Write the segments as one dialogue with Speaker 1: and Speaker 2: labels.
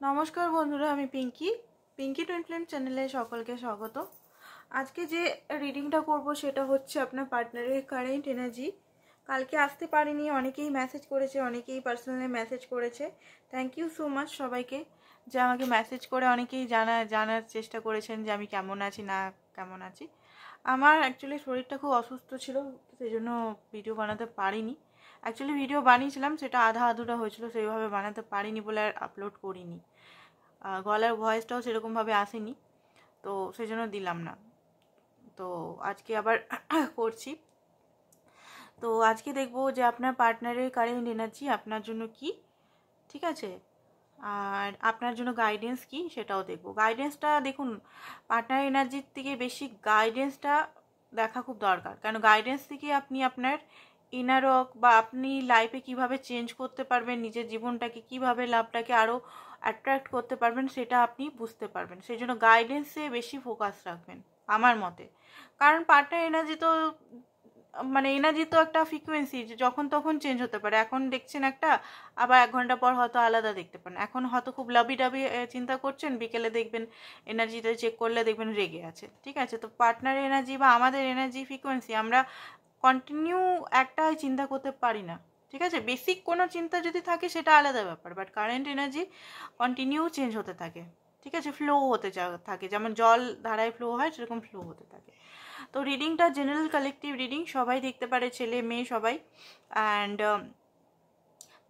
Speaker 1: নমস্কার বন্ধুরা, আমি পিঙ্কি টুইন ফ্লেম চ্যানেলে সকলকে স্বাগত। আজকে যে রিডিংটা করব সেটা হচ্ছে আপনার পার্টনারের কারেন্ট এনার্জি। কালকে আসতে পারিনি, অনেকেই মেসেজ করেছে, অনেকেই পার্সোনালি মেসেজ করেছে। থ্যাংক ইউ সো মাচ সবাইকে যে আমাকে মেসেজ করে অনেকেই জানার চেষ্টা করেছেন যে আমি কেমন আছি না কেমন আছি। আমার অ্যাকচুয়ালি শরীরটা খুব অসুস্থ ছিল, সেই জন্য ভিডিও বানাতে পারিনি। অ্যাকচুয়ালি ভিডিও বানিয়েছিলাম, সেটা আধা আধুরা হয়েছিল, সেইভাবে বানাতে পারিনি বলে আর আপলোড করিনি। গলার ভয়েসটাও সেরকমভাবে আসেনি, তো সেই জন্য দিলাম না। তো আজকে আবার করছি। তো আজকে দেখবো যে আপনার পার্টনারের কারেন্ট এনার্জি আপনার জন্য কি, ঠিক আছে, আর আপনার জন্য গাইডেন্স কি সেটাও দেখবো। গাইডেন্সটা দেখুন, পার্টনার এনার্জির থেকে বেশি গাইডেন্সটা দেখা খুব দরকার, কারণ গাইডেন্স থেকে আপনি আপনার ইনার ওয়ার্ক বা আপনি লাইফে কিভাবে চেঞ্জ করতে পারবেন, নিজের জীবনটাকে কিভাবে লাভটাকে আরও অ্যাট্রাক্ট করতে পারবেন সেটা আপনি বুঝতে পারবেন। সেই জন্য গাইডেন্সে বেশি ফোকাস রাখবেন আমার মতে। কারণ পার্টনার এনার্জি তো এনার্জি তো একটা ফ্রিকোয়েন্সি, যে যখন তখন চেঞ্জ হতে পারে। এখন দেখছেন একটা, আবার 1 ঘন্টা পর হয়তো আলাদা দেখতে পান। এখন হয়তো খুব লাভি ডাবি চিন্তা করছেন, বিকেলে দেখবেন এনার্জিটা চেক করলে দেখবেন রেগে আছে, ঠিক আছে। তো পার্টনার এনার্জি বা আমাদের এনার্জি ফ্রিকোয়েন্সি, আমরা কন্টিনিউ একটাই চিন্তা করতে পারি না, ঠিক আছে। বেসিক কোনো চিন্তা যদি থাকে সেটা আলাদা ব্যাপার, but current energy continue change হতে থাকে, ঠিক আছে, ফ্লো হতে থাকে, যেমন জল ধারায় ফ্লো হয় সেরকম ফ্লো হতে থাকে। তো রিডিংটা জেনারেল কালেকটিভ রিডিং, সবাই দেখতে পারে, ছেলে মেয়ে সবাই, and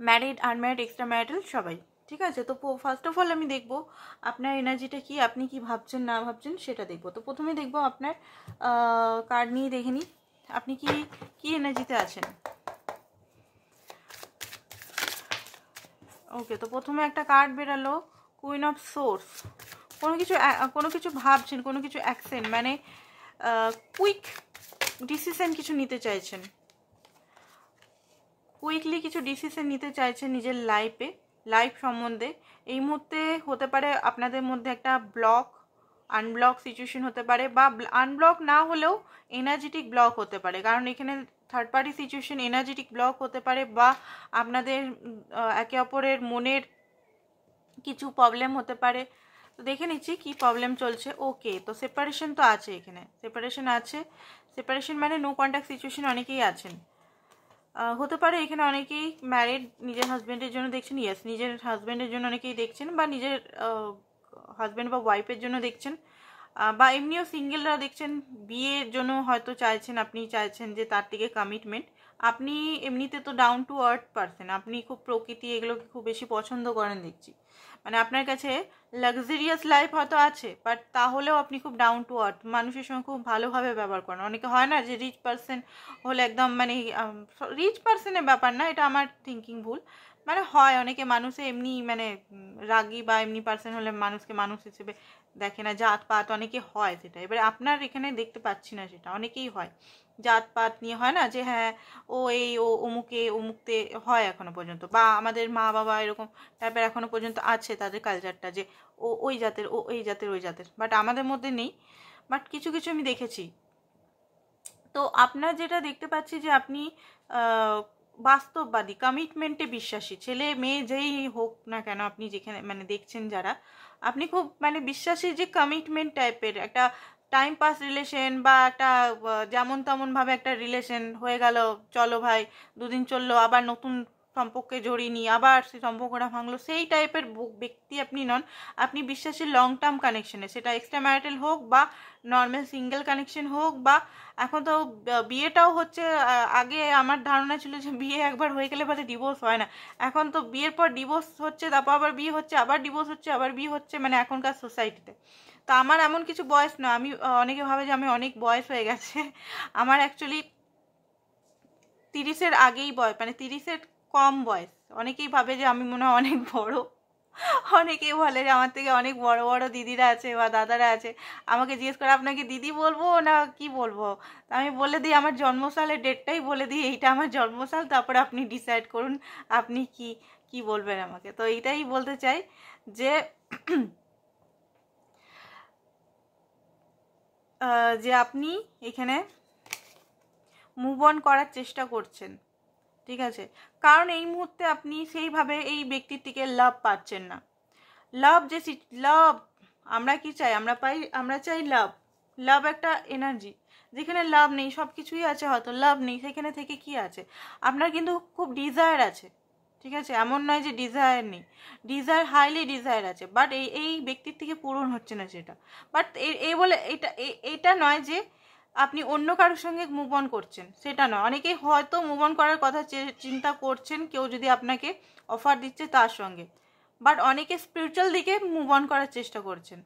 Speaker 1: married unmarried extra marital সবাই, ঠিক আছে। তো ফার্স্ট অফ অল আমি দেখবো আপনার এনার্জিটা কি, আপনি কি ভাবছেন না ভাবছেন সেটা দেখবো। তো প্রথমে দেখবো আপনার কার্ড নিয়ে দেখে নিই আপনি কি এনার্জিতে আছেন। ওকে, তো প্রথমে একটা কার্ড বেরালো, কুইন অফ সোর্স। কোনো কিছু ভাবছেন, কোনো কিছু অ্যাকশন, মানে কুইক ডিসিশন কিছু নিতে চাইছেন, কুইকলি কিছু ডিসিশন নিতে চাইছেন নিজের লাইফ সম্বন্ধে। এই মুহূর্তে হতে পারে আপনাদের মধ্যে একটা আনব্লক সিচুয়েশন হতে পারে, বা আনব্লক না হলেও এনার্জেটিক ব্লক হতে পারে, কারণ এখানে third party situation energetic block হতে পারে, বা আপনাদের একে অপরের মনের কিছু প্রবলেম হতে পারে। তো দেখে নিচ্ছি কি প্রবলেম চলছে। ওকে, তো সেপারেশন তো আছে, এখানে সেপারেশন আছে। সেপারেশন মানে নো কন্ট্যাক্ট সিচুয়েশন অনেকেই আছেন, হতে পারে এখানে অনেকেই ম্যারিড, নিজের হাজব্যান্ডের জন্য দেখছেন, ইয়েস নিজের হাজব্যান্ডের জন্য অনেকেই দেখছেন, বা নিজের হাজব্যান্ড বা ওয়াইফের জন্য দেখছেন, বা এমনিও সিঙ্গেলরা দেখছেন, বিয়ের জন্য হয়তো চাইছেন, আপনি চাইছেন যে তার থেকে কমিটমেন্ট। আপনি এমনিতে তো ডাউন টু আর্থ পারসন, আপনি খুব প্রকৃতি এগুলোকে খুব বেশি পছন্দ করেন দেখছি। মানে আপনার কাছে লাক্সারিয়াস লাইফ হয়তো আছে, বাট তাহলেও আপনি খুব ডাউন টু আর্থ, মানুষের সঙ্গে খুব ভালোভাবে ব্যবহার করেন। অনেকে হয় না যে রিচ পার্সন হলে একদম, মানে রিচ পার্সনের ব্যাপার না, এটা আমার থিঙ্কিং ভুল, মানে হয় অনেকে মানুষে এমনি, মানে রাগী বা এমনি পার্সন হলে মানুষকে মানুষ হিসেবে দেখে না, জাত পাত অনেকে হয় সেটা। এবারে আপনার এখানে দেখতে পাচ্ছি না সেটা, অনেকেই হয় জাত পাত নিয়ে, হয় না যে হ্যাঁ ও অমুকতে হয় এখনো পর্যন্ত, বা আমাদের মা বাবা এরকম টাইপের এখনো পর্যন্ত আছে তাদের কালচারটা, যে ওই জাতের, ওই জাতের, বাট আমাদের মধ্যে নেই। বাট কিছু কিছু আমি দেখেছি। তো আপনার যেটা দেখতে পাচ্ছি যে আপনি বাস্তববাদী, কমিটমেন্টে বিশ্বাসী, ছেলে মেয়ে যেই হোক না কেন, আপনি যেখানে মানে দেখছেন যারা, আপনি খুব মানে বিশ্বাসী, যে কমিটমেন্ট টাইপের একটা টাইম পাস রিলেশন, বা একটা যেমন তেমন ভাবে একটা রিলেশন হয়ে গেল, চলো ভাই 2 দিন চললো, আবার নতুন সম্পর্কে জড়িয়ে নিই, আবার সেই সম্পর্কটা ভাঙলো, সেই টাইপের ব্যক্তি আপনি নন। আপনি বিশ্বাসী লং টার্ম কানেকশনে, সেটা এক্সট্রা ম্যারিটাল হোক বা নর্মাল সিঙ্গেল কানেকশন হোক, বা এখন তো বিয়েটাও হচ্ছে। আগে আমার ধারণা ছিল যে বিয়ে একবার হয়ে গেলে পরে ডিভোর্স হয় না, এখন তো বিয়ের পর ডিভোর্স হচ্ছে, তারপর আবার বিয়ে হচ্ছে, আবার ডিভোর্স হচ্ছে, আবার বিয়ে হচ্ছে, মানে এখনকার সোসাইটিতে। তো আমার এমন কিছু বয়স না, আমি অনেকে ভাবে যে আমি অনেক বয়স হয়ে গেছে, আমার অ্যাকচুয়ালি 30-এর আগেই বয়স, মানে 30-এর কম বয়স। অনেকেই ভাবে যে আমি মনে হয় অনেক বড়, অনেকেই বলে যে আমার থেকে অনেক বড় বড় দিদিরা আছে বা দাদারা আছে, আমাকে জিজ্ঞেস করে আপনাকে দিদি বলবো না কি বলবো। তা আমি বলে দিই আমার জন্মসালের ডেটটাই বলে দিই, এইটা আমার জন্মসাল, তারপরে আপনি ডিসাইড করুন আপনি কি বলবেন আমাকে। তো এইটাই বলতে চাই যে যে আপনি এখানে মুভ অন করার চেষ্টা করছেন, ঠিক আছে, কারণ এই মুহূর্তে আপনি সেইভাবে এই ব্যক্তির থেকে লাভ পাচ্ছেন না। লাভ যে লাভ আমরা কি চাই, আমরা চাই লাভ। লাভ একটা এনার্জি, যেখানে লাভ নেই, সব কিছুই আছে হয়তো লাভ নেই, সেখানে থেকে কি আছে? আপনার কিন্তু খুব ডিজায়ার আছে, ঠিক আছে? এমন নয় যে ডিজায়ার নেই, ডিজায়ার হাইলি ডিজায়ার আছে, বাট এই ব্যক্তির থেকে পূরণ হচ্ছে না সেটা। বাট এই বলে এটা নয় যে আপনি অন্য কারোর সঙ্গে মুভ অন করছেন, সেটা নয়। অনেকেই হয়তো মুভ অন করার কথা চিন্তা করছেন, কেউ যদি আপনাকে অফার দিচ্ছে তার সঙ্গে, বাট অনেকে স্পিরিচুয়াল দিকে মুভ অন করার চেষ্টা করছেন,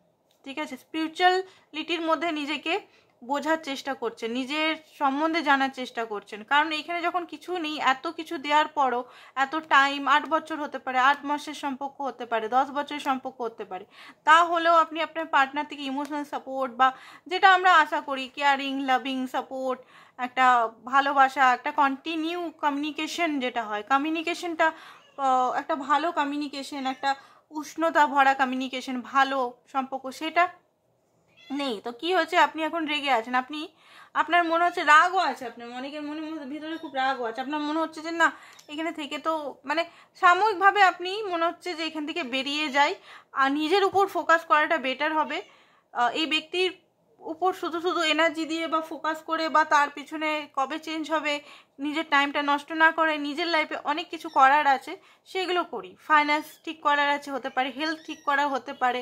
Speaker 1: ঠিক আছে? স্পিরিচুয়ালিটির মধ্যে নিজেকে বোঝার চেষ্টা করছেন, নিজের সম্বন্ধে জানার চেষ্টা করছেন। কারণ এখানে যখন কিছু নেই, এত কিছু দেওয়ার পরও এত টাইম, 8 বছর হতে পারে, 8 মাসের সম্পর্ক হতে পারে, 10 বছরের সম্পর্ক হতে পারে, তাহলেও আপনি আপনার পার্টনার থেকে ইমোশনাল সাপোর্ট বা যেটা আমরা আশা করি কেয়ারিং, লাভিং, সাপোর্ট, একটা ভালোবাসা, একটা কন্টিনিউ কমিউনিকেশন যেটা হয়, কমিউনিকেশনটা একটা ভালো কমিউনিকেশন, একটা উষ্ণতা ভরা কমিউনিকেশন, ভালো সম্পর্ক, সেটা নেই। তো কি হচ্ছে, আপনি এখন রেগে আছেন, আপনার মনে হচ্ছে রাগও আছে, আপনার অনেকের মনের মধ্যে ভিতরে খুব রাগও আছে, আপনার মনে হচ্ছে যে না এখানে থেকে তো মানে সাময়িকভাবে আপনি মনে হচ্ছে যে এখান থেকে বেরিয়ে যাই, আর নিজের উপর ফোকাস করাটা বেটার হবে। এই ব্যক্তির উপর শুধু শুধু এনার্জি দিয়ে বা ফোকাস করে বা তার পিছনে কবে চেঞ্জ হবে নিজের টাইমটা নষ্ট না করে, নিজের লাইফে অনেক কিছু করার আছে সেগুলো করি। ফাইন্যান্স ঠিক করার আছে, হতে পারে হেলথ ঠিক করা হতে পারে,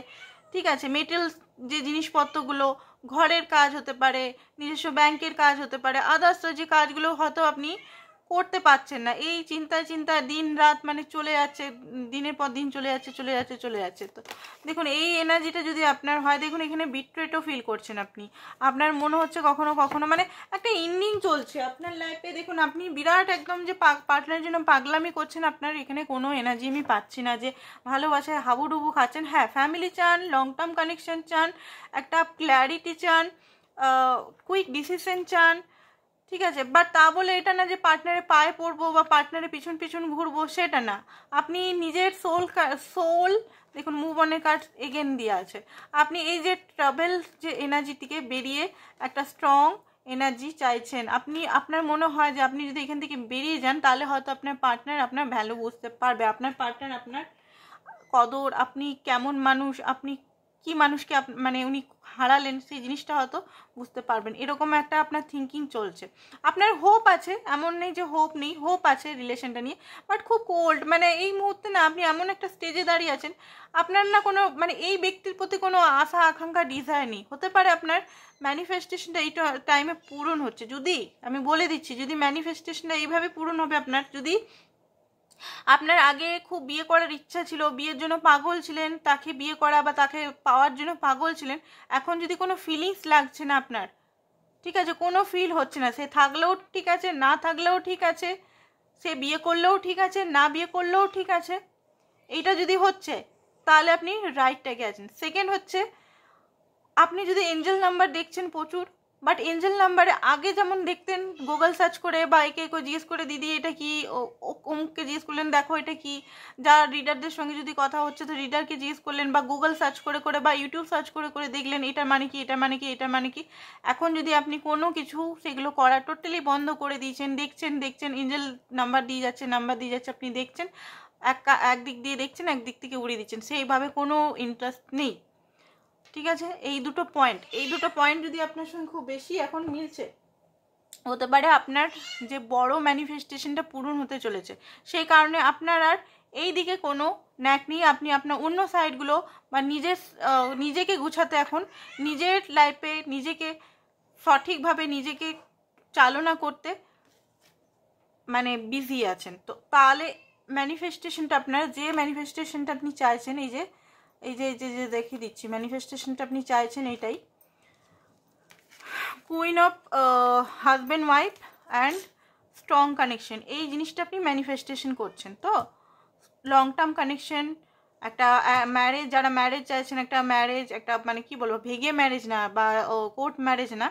Speaker 1: ঠিক আছে? মেটেরিয়ালস যে জিনিসপত্রগুলো, ঘরের কাজ হতে পারে, নিজস্ব ব্যাংকের কাজ হতে পারে, আদার্স যে কাজগুলো হয়তো আপনি করতে পারছেন না, এই চিন্তায় দিন রাত মানে চলে যাচ্ছে, দিনের পর দিন চলে যাচ্ছে। তো দেখুন এই এনার্জিটা যদি আপনার হয়, দেখুন এখানে বিট্রেটও ফিল করছেন আপনি, আপনার মনে হচ্ছে কখনো কখনো মানে একটা ইন্ডিং চলছে আপনার লাইফে। দেখুন আপনি বিরাট একদম যে পার্টনারের জন্য পাগলামি করছেন, আপনার এখানে কোনো এনার্জি আমি পাচ্ছি না যে ভালোবাসায় হাবুডুবু খাচ্ছেন। হ্যাঁ, ফ্যামিলি চান, লং টার্ম কানেকশন চান, একটা ক্ল্যারিটি চান, কুইক ডিসিশন চান, ঠিক আছে? বাট তা বলে এটা না যে পার্টনারের পায়ে পড়বো বা পার্টনারের পিছন ঘুরবো, সেটা না। আপনি নিজের সোল দেখুন মুভ অনের কার্ড এগেন দিয়ে আছে। আপনি এই যে ট্রাভেল যে এনার্জিটিকে বেরিয়ে একটা স্ট্রং এনার্জি চাইছেন, আপনার মনে হয় যে আপনি যদি এখান থেকে বেরিয়ে যান তাহলে হয়তো আপনার পার্টনার আপনার ভ্যালু বুঝতে পারবে, আপনার পার্টনার আপনার কদর, আপনি কেমন মানুষ, আপনি কি মানুষকে মানে উনি হারালেন সেই জিনিসটা হয়তো বুঝতে পারবেন, এরকম একটা আপনার থিঙ্কিং চলছে। আপনার হোপ আছে, এমন নেই যে হোপ নেই, হোপ আছে রিলেশনটা নিয়ে, বাট খুব কোল্ড। মানে এই মুহূর্তে না আপনি এমন একটা স্টেজে দাঁড়িয়ে আছেন, আপনার না কোনো মানে এই ব্যক্তির প্রতি কোনো আশা আকাঙ্ক্ষা ডিজায়ার নেই। হতে পারে আপনার ম্যানিফেস্টেশনটা এই টাইমে পূরণ হচ্ছে, যদি আমি বলে দিচ্ছি, যদি ম্যানিফেস্টেশনটা এইভাবে পূরণ হবে আপনার, যদি আপনার আগে খুব বিয়ে করার ইচ্ছা ছিল, বিয়ের জন্য পাগল ছিলেন, তাকে বিয়ে করা বা তাকে পাওয়ার জন্য পাগল ছিলেন, এখন যদি কোনো ফিলিংস লাগছে না আপনার, ঠিক আছে, কোনো ফিল হচ্ছে না, সে থাকলেও ঠিক আছে, না থাকলেও ঠিক আছে, সে বিয়ে করলেও ঠিক আছে, না বিয়ে করলেও ঠিক আছে, এইটা যদি হচ্ছে তাহলে আপনি রাইট ট্র্যাকে আছেন। সেকেন্ড হচ্ছে, আপনি যদি এঞ্জেল নাম্বার দেখছেন প্রচুর, বাট এঞ্জেল নাম্বারে আগে যেমন দেখতেন গুগল সার্চ করে বা একে জিজ্ঞেস করে দিদি এটা কি, অমুককে জিজ্ঞেস করলেন দেখো এটা কি, যা রিডারদের সঙ্গে যদি কথা হচ্ছে তো রিডারকে জিজ্ঞেস করলেন বা গুগল সার্চ করে বা ইউটিউব সার্চ করে দেখলেন এটা মানে কি, এটা মানে কি, এটা মানে কি। এখন যদি আপনি কোনো কিছু সেগুলো করা টোটালি বন্ধ করে দিয়েছেন, দেখছেন এঞ্জেল নাম্বার দিয়ে যাচ্ছে, আপনি দেখছেন, একদিক দিয়ে দেখছেন, একদিক থেকে উড়িয়ে দিচ্ছেন, সেইভাবে কোনো ইন্টারেস্ট নেই, ঠিক আছে? এই দুটো পয়েন্ট যদি আপনার সঙ্গে খুব বেশি এখন মিলছে, হতে পারে আপনার যে বড় ম্যানিফেস্টেশনটা পূরণ হতে চলেছে, সেই কারণে আপনার আর এই দিকে কোনো ন্যাক নেই। আপনি আপনার অন্য সাইডগুলো বা নিজেকে গুছাতে, এখন নিজের লাইফে নিজেকে সঠিকভাবে নিজেকে চালনা করতে মানে বিজি আছেন। তো তাহলে ম্যানিফেস্টেশনটা আপনার, যে ম্যানিফেস্টেশনটা আপনি চাইছেন, এই যে দেখিয়ে দিচ্ছি, ম্যানিফেস্টেশনটা আপনি চাইছেন এইটাই, queen of husband wife and strong connection, এই জিনিসটা আপনি ম্যানিফেস্টেশন করছেন। তো লং টার্ম কানেকশন, একটা ম্যারেজ, যারা ম্যারেজ চাইছেন, একটা ম্যারেজ, একটা মানে কি বলবো, ভেগে ম্যারেজ না বা কোর্ট ম্যারেজ না,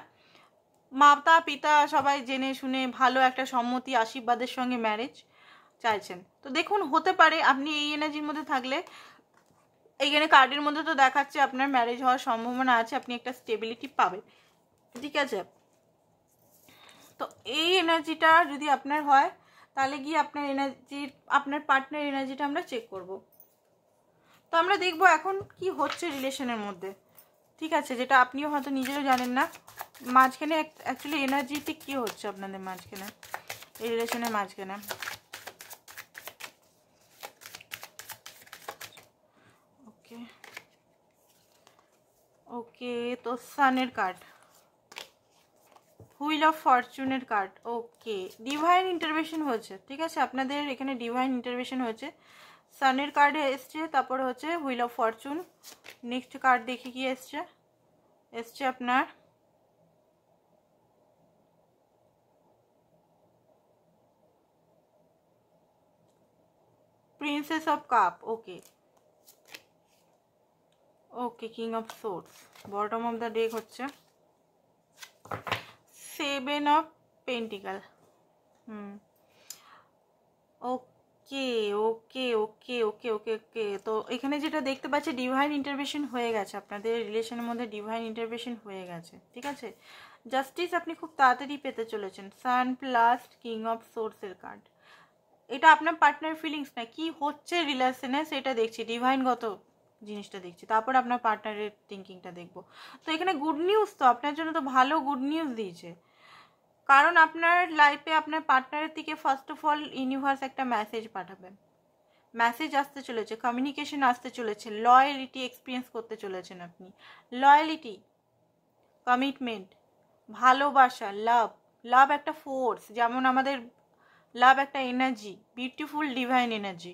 Speaker 1: মাতা পিতা সবাই জেনে শুনে ভালো একটা সম্মতি আশীর্বাদের সঙ্গে ম্যারেজ চাইছেন। তো দেখুন হতে পারে আপনি এই এনার্জির মধ্যে থাকলে, এইখানে কার্ডের মধ্যে তো দেখাচ্ছে আপনার ম্যারেজ হওয়ার সম্ভাবনা আছে, আপনি একটা স্টেবিলিটি পাবেন, ঠিক আছে? তো এই এনার্জিটা যদি আপনার হয় তাহলে গিয়ে আপনার পার্টনার এনার্জিটা আমরা চেক করব। তো আমরা দেখবো এখন কি হচ্ছে রিলেশনের মধ্যে, ঠিক আছে, যেটা আপনিও হয়তো নিজেরও জানেন না। মাঝখানে অ্যাকচুয়ালি এনার্জিটিক কি হচ্ছে আপনাদের মাঝখানে, এই রিলেশনের মাঝখানে। ওকে ওকে, তো সানের কার্ড, হুইল অফ ফরচুনের কার্ড। ওকে, ডিভাইন ইন্টারভেনশন হয়েছে, ঠিক আছে, আপনাদের এখানে ডিভাইন ইন্টারভেনশন হয়েছে। সানের কার্ডে এসছে, তারপরে হচ্ছে wheel of Fortune. Next card দেখি কি এসছে। এসছে আপনার princess of cup. Okay okay, king of swords. Bottom of the deck হচ্ছে 7 of pentacle. Okay okay okay okay okay okay, তো এখানে যেটা দেখতে পাচ্ছি ডিভাইন ইন্টারভেনশন হয়ে গেছে, আপনাদের রিলেশনের মধ্যে ডিভাইন ইন্টারভেনশন হয়ে গেছে, ঠিক আছে। জাস্টিস আপনি খুব তাড়াতাড়ি পেতে চলেছেন। সান প্লাস কিং অফ সোর্সের কার্ড, এটা আপনার পার্টনার ফিলিংস না, কি হচ্ছে রিলেশনে সেটা দেখছি, ডিভাইনগত জিনিসটা দেখছি, তারপর আপনার পার্টনারের থিঙ্কিংটা দেখবো। তো এখানে গুড নিউজ, তো আপনার জন্য তো ভালো গুড নিউজ দিয়েছে, কারণ আপনার লাইফে আপনার পার্টনারের থেকে ফার্স্ট অফ অল ইউনিভার্স একটা মেসেজ পাঠাবেন, মেসেজ আসতে চলেছে, কমিউনিকেশন আসতে চলেছে, লয়ালিটি এক্সপিরিয়েন্স করতে চলেছেন আপনি। লয়ালিটি, কমিটমেন্ট, ভালোবাসা, লাভ। লাভ একটা ফোর্স, যেমন আমাদের লাভ একটা এনার্জি, বিউটিফুল ডিভাইন এনার্জি,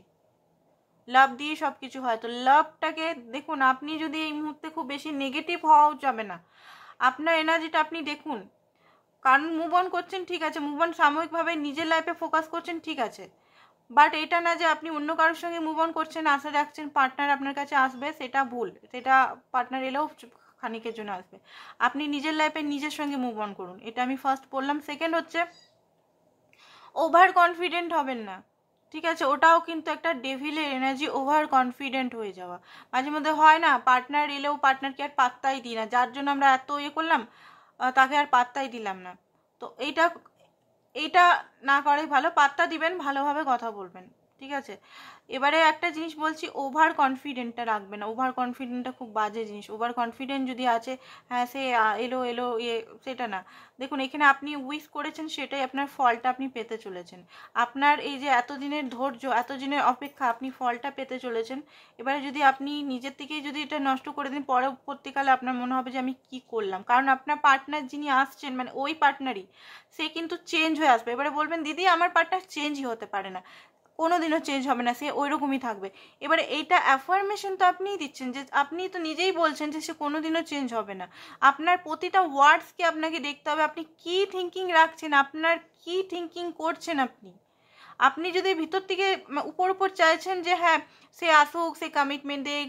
Speaker 1: লাভ দিয়ে সব কিছু হয়। তো লাভটাকে দেখুন, আপনি যদি এই মুহূর্তে খুব বেশি নেগেটিভ হওয়াও যাবে না, আপনার এনার্জিটা আপনি দেখুন, কারণ মুভ অন করছেন, ঠিক আছে, মুভ অন সাময়িকভাবে নিজের লাইফে ফোকাস করছেন, ঠিক আছে, বাট এটা না যে আপনি অন্য কারোর সঙ্গে মুভ অন করছেন, আশা রাখছেন পার্টনার আপনার কাছে আসবে, সেটা ভুল। সেটা পার্টনার এলেও খানিকের জন্য আসবে, আপনি নিজের লাইফে নিজের সঙ্গে মুভ অন করুন, এটা আমি ফার্স্ট বললাম। সেকেন্ড হচ্ছে ওভার কনফিডেন্ট হবেন না, ঠিক আছে, ওটাও কিন্তু একটা ডেভিলের এনার্জি, ওভার কনফিডেন্ট হয়ে যাওয়া। মাঝে মধ্যে হয় না, পার্টনার এলেও পার্টনারকে আর পাত্তাই দিই না, যার জন্য আমরা এত ইয়ে করলাম তাকে আর পাত্তাই দিলাম না। তো এইটা না করাই ভালো, পাত্তা দিবেন, ভালোভাবে কথা বলবেন, ঠিক আছে। এবারে একটা জিনিস বলছি, ওভার কনফিডেন্টটা রাখবেন না, ওভার কনফিডেন্টটা খুব বাজে জিনিস। ওভার কনফিডেন্ট যদি আছে, হ্যাঁ সে এলো এলো সেটা না। দেখুন এখানে আপনি উইশ করেছেন, সেটাই আপনার ফলটা আপনি পেতে চলেছেন। আপনার এই যে এতদিনের ধৈর্য, এতদিনের অপেক্ষা, আপনি ফলটা পেতে চলেছেন। এবারে যদি আপনি নিজের থেকেই যদি এটা নষ্ট করে দিন, পরবর্তীকালে আপনার মনে হবে যে আমি কি করলাম, কারণ আপনার পার্টনার যিনি আসছেন, মানে ওই পার্টনারই, সে কিন্তু চেঞ্জ হয়ে আসবে। এবারে বলবেন দিদি আমার পার্টনার চেঞ্জই হতে পারে না, কোনোদিনও চেঞ্জ হবে না, সে ওই রকমই থাকবে। এবারে এইটা অ্যাফার্মেশন তো আপনিই দিচ্ছেন, যে আপনি তো নিজেই বলছেন যে সে কোনোদিনও চেঞ্জ হবে না। আপনার প্রতিটা ওয়ার্ডসকে আপনাকে দেখতে হবে, আপনি কি থিঙ্কিং রাখছেন, আপনার কি থিঙ্কিং করছেন। আপনি যদি ভিতর থেকে উপর উপর চাইছেন যে হ্যাঁ সে আসুক, সে কমিটমেন্ট দিক,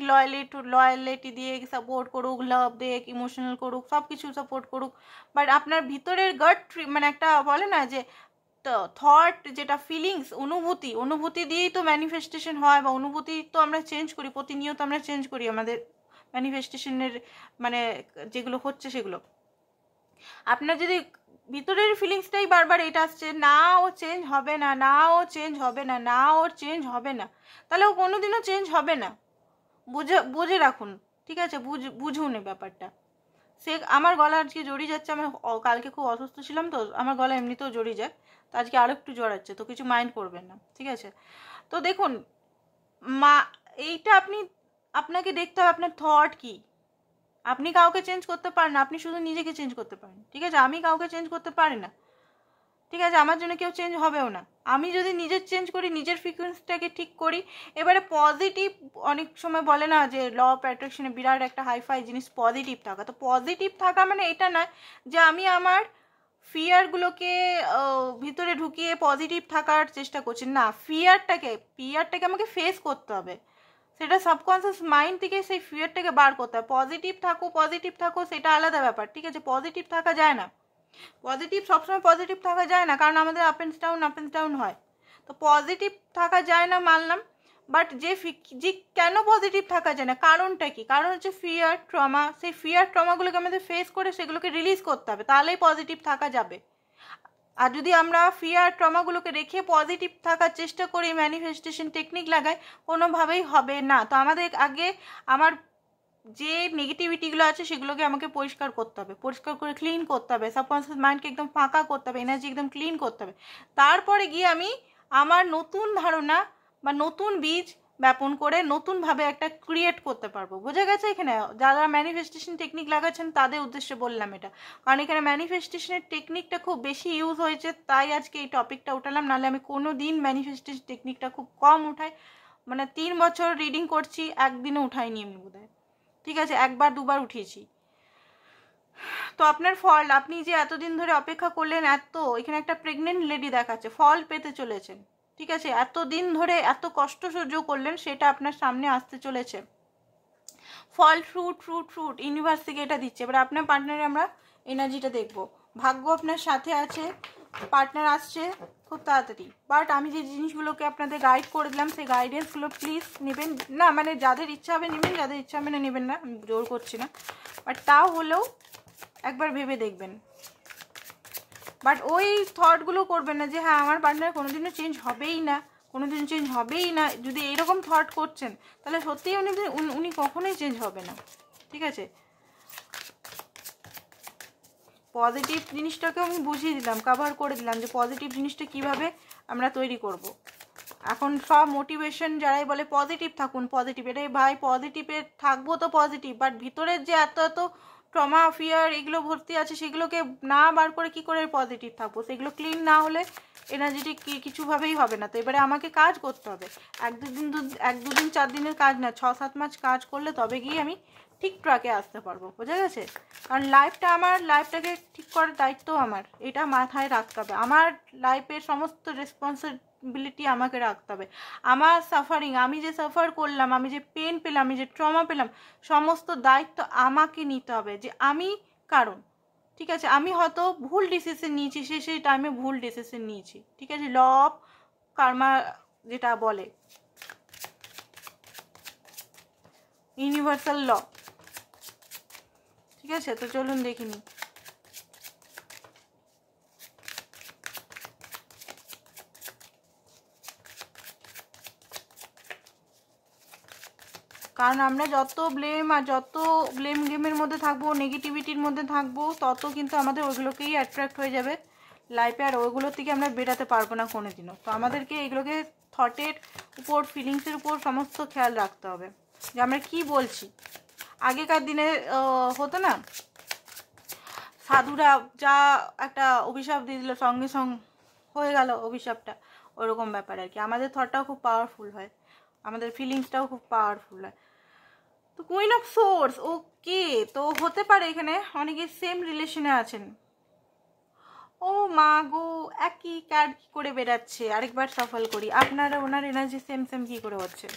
Speaker 1: লয়ালিটি দিয়ে সাপোর্ট করুক, লাভ দিক, ইমোশনাল করুক, সব কিছু সাপোর্ট করুক, বাট আপনার ভিতরের গাট মানে একটা বলে না যে থট, যেটা ফিলিংস, অনুভূতি দিয়েই তো ম্যানিফেস্টেশন হয়, বা অনুভূতি তো আমরা চেঞ্জ করি, প্রতিনিয়ত আমরা চেঞ্জ করি আমাদের ম্যানিফেস্টেশনের মানে যেগুলো হচ্ছে সেগুলো। আপনার যদি ভিতরের ফিলিংসটাই বারবার এটা আসছে, না ও চেঞ্জ হবে না, না ও চেঞ্জ হবে না, না ওর চেঞ্জ হবে না, তাহলে ও কোনোদিনও চেঞ্জ হবে না, বুঝে রাখুন, ঠিক আছে, বুঝুন এই ব্যাপারটা। সে আমার গলা আজকে জড়িয়ে যাচ্ছে, আমার কালকে খুব অসুস্থ ছিলাম তো, আমার গলা এমনিতেও জড়িয়ে যায়, তো আজকে আরও একটু জড়াচ্ছে, তো কিছু মাইন্ড করবেন না, ঠিক আছে। তো দেখুন এইটা আপনাকে দেখতে হবে আপনার থট কি। আপনি কাউকে চেঞ্জ করতে পারেন না, আপনি শুধু নিজেকে চেঞ্জ করতে পারেন, ঠিক আছে, আমি কাউকে চেঞ্জ করতে পারি না, ঠিক আছে, আমার জন্য কেউ চেঞ্জ হবেও না। আমি যদি নিজের চেঞ্জ করি, নিজের ফ্রিকোয়েন্সিটাকে ঠিক করি। এবারে পজিটিভ, অনেক সময় বলে না যে ল অফ অ্যাট্রাকশনে বিরাট একটা হাইফাই জিনিস পজিটিভ থাকা, তো পজিটিভ থাকা মানে এটা নয় যে আমি আমার ফিয়ারগুলোকে ভিতরে ঢুকিয়ে পজিটিভ থাকার চেষ্টা করছি, না, ফিয়ারটাকে আমাকে ফেস করতে হবে, সেটা সাবকনসিয়াস মাইন্ড থেকে সেই ফিয়ারটাকে বার করতে হবে। পজিটিভ থাকো সেটা আলাদা ব্যাপার, ঠিক আছে, পজিটিভ থাকা যায় না, সবসময় পজিটিভ থাকা যায় না, কারণ আমাদের আপ অ্যান্ড ডাউন হয়, তো পজিটিভ থাকা যায় না মানলাম, বাট যে কেন পজিটিভ থাকা যায় না, কারণটা কি, কারণ হচ্ছে ফিয়ার ট্রমা, সেই ফিয়ার ট্রমাগুলোকে আমাদের ফেস করে সেগুলোকে রিলিজ করতে হবে, তাহলেই পজিটিভ থাকা যাবে। আর যদি আমরা ফিয়ার ট্রমাগুলোকে রেখে পজিটিভ থাকার চেষ্টা করি, ম্যানিফেস্টেশন টেকনিক লাগাই, কোনোভাবেই হবে না। তো আমাদের আগে আমার যে নেগেটিভিটিগুলো আছে সেগুলোকে আমাকে পরিষ্কার করতে হবে, পরিষ্কার করে ক্লিন করতে হবে, সাবকনসিয়াস মাইন্ডকে একদম ফাঁকা করতে হবে, এনার্জি একদম ক্লিন করতে হবে। তারপরে গিয়ে আমি আমার নতুন ধারণা বা নতুন বীজ ব্যাপন করে নতুনভাবে একটা ক্রিয়েট করতে পারবো। বোঝা গেছে? এখানে যারা ম্যানিফেস্টেশন টেকনিক লাগাচ্ছেন তাদের উদ্দেশ্যে বললাম এটা, কারণ এখানে ম্যানিফেস্টেশনের টেকনিকটা খুব বেশি ইউজ হয়েছে, তাই আজকে এই টপিকটা উঠালাম। নাহলে আমি কোনো দিন ম্যানিফেস্টেশন টেকনিকটা খুব কম উঠাই, মানে 3 বছর রিডিং করছি, একদিনও উঠাইনি আমি বোধহয়, ঠিক আছে, 1বার 2বার উঠিয়েছি। তো আপনার ফল, আপনি যে এতদিন ধরে অপেক্ষা করলেন, এখানে একটা প্রেগনেন্ট লেডি দেখাচ্ছে, ফল পেতে চলেছেন, ঠিক আছে, এতদিন ধরে এত কষ্ট সহ্য করলেন, সেটা আপনার সামনে আসতে চলেছে, ফল, ফ্রুট ফ্রুট ফ্রুট ইউনিভার্স থেকে এটা দিচ্ছে। এবার আপনার পার্টনারে আমরা এনার্জিটা দেখবো। ভাগ্য আপনার সাথে আছে, পার্টনার আসছে খুব তাড়াতাড়ি। বাট আমি যে জিনিসগুলোকে আপনাদের গাইড করে দিলাম, সেই গাইডেন্সগুলো প্লিজ নেবেন না, মানে যাদের ইচ্ছা হবে নেবেন, যাদের ইচ্ছা হবে না নেবেন না, আমি জোর করছি না, বাট তাও হলেও একবার ভেবে দেখবেন। বাট ওই থটগুলো করবেন না যে হ্যাঁ আমার পার্টনার কোনোদিনও চেঞ্জ হবেই না, কোনোদিন চেঞ্জ হবেই না। যদি এইরকম থট করছেন তাহলে সত্যিই উনি কখনোই চেঞ্জ হবে না, ঠিক আছে। পজিটিভ জিনিসটাকেও আমি বুঝিয়ে দিলাম, কভার করে দিলাম যে পজিটিভ জিনিসটা কিভাবে আমরা তৈরি করব। এখন সব মোটিভেশন যারাই বলে পজিটিভ থাকুন, পজিটিভ, এটাই ভাই পজিটিভে থাকবো তো পজিটিভ, বাট ভিতরের যে এত এত ট্রমা ফিয়ার এগুলো ভর্তি আছে, সেগুলোকে না বার করে কি করে পজিটিভ থাকবো? সেগুলো ক্লিন না হলে এনার্জেটিক কিছুভাবেই হবে না। তো এবারে আমাকে কাজ করতে হবে, 1-2 দিন 4 দিনের কাজ না, 6-7 মাস কাজ করলে তবে গিয়ে আমি ঠিক ট্র্যাকে আসতে পারবো। বোঝা গেছে? কারণ লাইফটা আমার, লাইফটাকে ঠিক করার দায়িত্ব আমার, এটা মাথায় রাখতে হবে। আমার লাইফের সমস্ত রেসপন্সিবিলিটি আমাকে রাখতে হবে। আমার সাফারিং, আমি যে সাফার করলাম, আমি যে পেন পেলাম, আমি যে ট্রমা পেলাম, সমস্ত দায়িত্ব আমাকে নিতে হবে, যে আমি কারণ, ঠিক আছে, আমি হয়তো ভুল ডিসিশন নিয়েছি, সেই টাইমে ভুল ডিসিশন নিয়েছি, ঠিক আছে, ল অফ কার্মা যেটা বলে, ইউনিভার্সাল ল, ঠিক আছে। তো চলুন দেখিনি। কারণ আমরা যত ব্লেম আর যত ব্লেম গেমের মধ্যে থাকবো, নেগেটিভিটির মধ্যে থাকবো, তত কিন্তু আমাদের ওইগুলোকেই অ্যাট্রাক্ট হয়ে যাবে লাইফে, আর ওইগুলোর থেকে আমরা বেরাতে পারবো না কোনোদিনও। তো আমাদেরকে এগুলোকে থটের উপর, ফিলিংসের উপর সমস্ত খেয়াল রাখতে হবে যে আমরা কি বলছি। আগেকার দিনে হতো না, সাধুরা যা একটা অভিশাপ দিয়ে দিল, সঙ্গে সঙ্গে হয়ে গেল অভিশাপটা, ওরকম ব্যাপার আর কি। আমাদের থটটাও খুব পাওয়ারফুল হয়, আমাদের ফিলিংসটাও খুব পাওয়ারফুল হয়। তো কুইন অফ সোর্স, ওকে, তো হতে পারে এখানে অনেকে সেম রিলেশনে আছেন। ও মা গো, একই কার্ড কি করে বেরাচ্ছে, আরেকবার সফল করি। আপনারা ওনার এনার্জি সেম সেম কি করে হচ্ছে?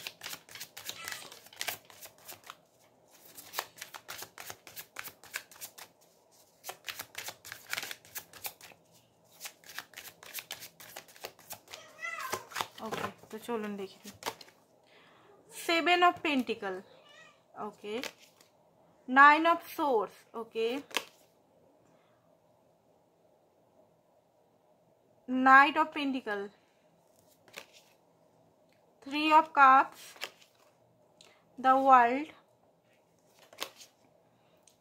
Speaker 1: ওকে, তো চলুন দেখি। 7 of Pentacle, okay, 9 of Swords, okay, Knight of Pentacle, 3 of Cups, the World,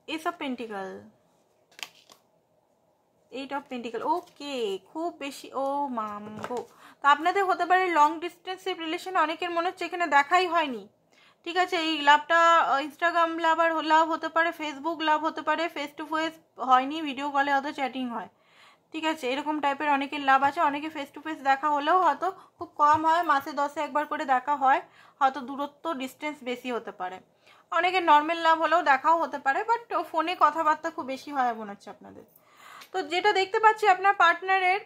Speaker 1: Ace of Pentacle, 8 of Pentacle, ওকে, খুব বেশি, ও মামগো। তো আপনাদের হতে পারে লং ডিস্টেন্সের রিলেশন, অনেকের মনে হচ্ছে এখানে দেখাই হয়নি, ঠিক আছে। এই লাভটা ইনস্টাগ্রাম লাভার লাভ হতে পারে, ফেসবুক লাভ হতে পারে, ফেস টু ফেস হয়নি, ভিডিও কলে হয়তো চ্যাটিং হয়, ঠিক আছে, এরকম টাইপের অনেকের লাভ আছে। অনেকে ফেস টু ফেস দেখা হলেও হয়তো খুব কম হয়, মাসে 10-এ একবার করে দেখা হয়, হয়তো দূরত্ব ডিস্টেন্স বেশি হতে পারে। অনেকের নর্মাল লাভ হলেও দেখাও হতে পারে, বাট ফোনে কথাবার্তা খুব বেশি হয় মনে হচ্ছে আপনাদের। তো যেটা দেখতে পাচ্ছি আপনার পার্টনারের